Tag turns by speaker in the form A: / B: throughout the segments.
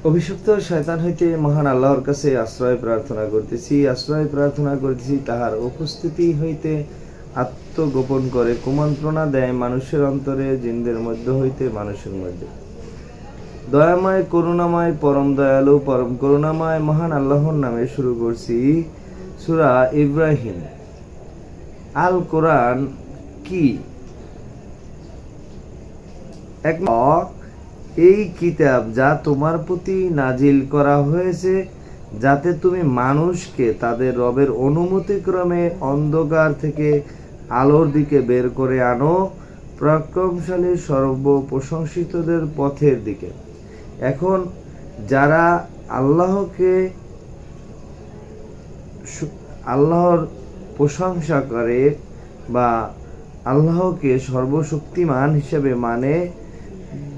A: অভিশপ্ত শয়তান হইতে মহান আল্লাহর কাছে আশ্রয় প্রার্থনা করতেছি তাহার উপস্থিতি হইতে আত্মগোপন করে কুমন্ত্রণা দেয় মানুষের অন্তরে, জিনদের মধ্য হইতে মানুষের মধ্যে। দয়াময় করুণাময় পরম দয়ালু পরম করুণাময় মহান আল্লাহর নামে শুরু করছি সূরা ইব্রাহিম। আল কোরআন কি? এই কিতাব যা তোমার প্রতি নাজিল করা হয়েছে, যাতে তুমি মানুষকে তাদের রবের অনুমতিক্রমে অন্ধকার থেকে আলোর দিকে বের করে আনো, পরাক্রমশালী সর্বপ্রশংসিতদের পথের দিকে। এখন যারা আল্লাহর প্রশংসা করে বা আল্লাহকে সর্বশক্তিমান হিসেবে মানে,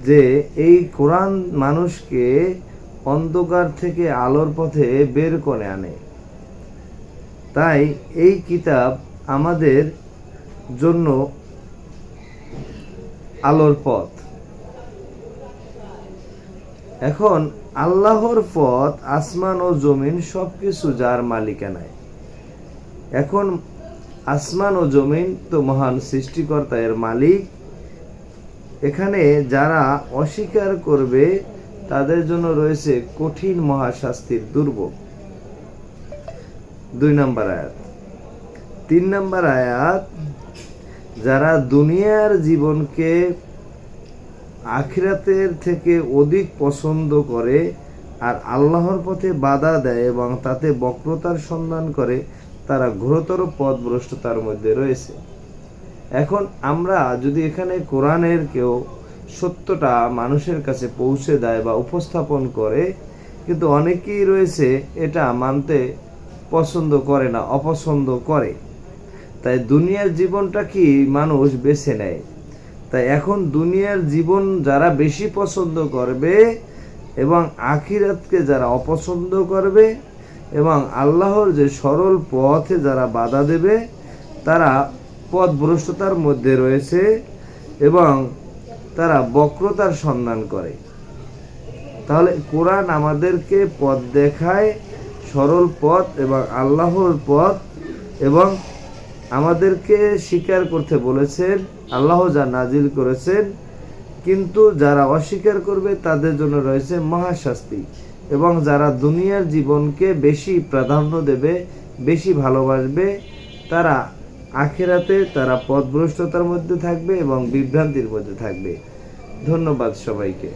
A: যে এই কোরআন মানুষকে অন্ধকার থেকে আলোর পথে বের করে আনে, তাই এই কিতাব আমাদের জন্য আলোর পথ। এখন আল্লাহর পথ আসমান ও জমিন সবকিছু যার মালিকানায়। এখন আসমান ও জমিন তো মহান সৃষ্টিকর্তা এর মালিক। এখানে যারা অস্বীকার করবে তাদের জন্য রয়েছে কঠিন মহাশাস্তির দুর্ভোগ। 2 নম্বর আয়াত। 3 নম্বর আয়াত, যারা দুনিয়ার জীবনকে আখিরাতের থেকে অধিক পছন্দ করে আর আল্লাহর পথে বাধা দেয় এবং তাতে বক্রতার সন্ধান করে, তারা ঘোরতর পথভ্রষ্টতার মধ্যে রয়েছে। এখন আমরা যদি এখানে কোরআনের কেউ সত্যটা মানুষের কাছে পৌঁছে দেয় বা উপস্থাপন করে, কিন্তু অনেকেই রয়েছে এটা মানতে পছন্দ করে না, অপছন্দ করে। তাই দুনিয়ার জীবনটা কি মানুষ বেছে নেয়। তাই এখন দুনিয়ার জীবন যারা বেশি পছন্দ করবে এবং আখিরাতকে যারা অপছন্দ করবে এবং আল্লাহর যে সরল পথে যারা বাধা দেবে, তারা পথভ্রষ্টতার মধ্যে রয়েছে এবং তারা বক্রতার সন্ধান করে। তাহলে কোরআন আমাদেরকে পথ দেখায়, সরল পথ এবং আল্লাহর পথ, এবং আমাদেরকে স্বীকার করতে বলেছেন আল্লাহ যা নাজিল করেছেন। কিন্তু যারা অস্বীকার করবে তাদের জন্য রয়েছে মহাশাস্তি, এবং যারা দুনিয়ার জীবনকে বেশি প্রাধান্য দেবে, বেশি ভালোবাসবে, তারা আখিরাতে তারা পথভ্রষ্টতার মধ্যে থাকবে এবং বিভ্রান্তির মধ্যে থাকবে। ধন্যবাদ সবাইকে।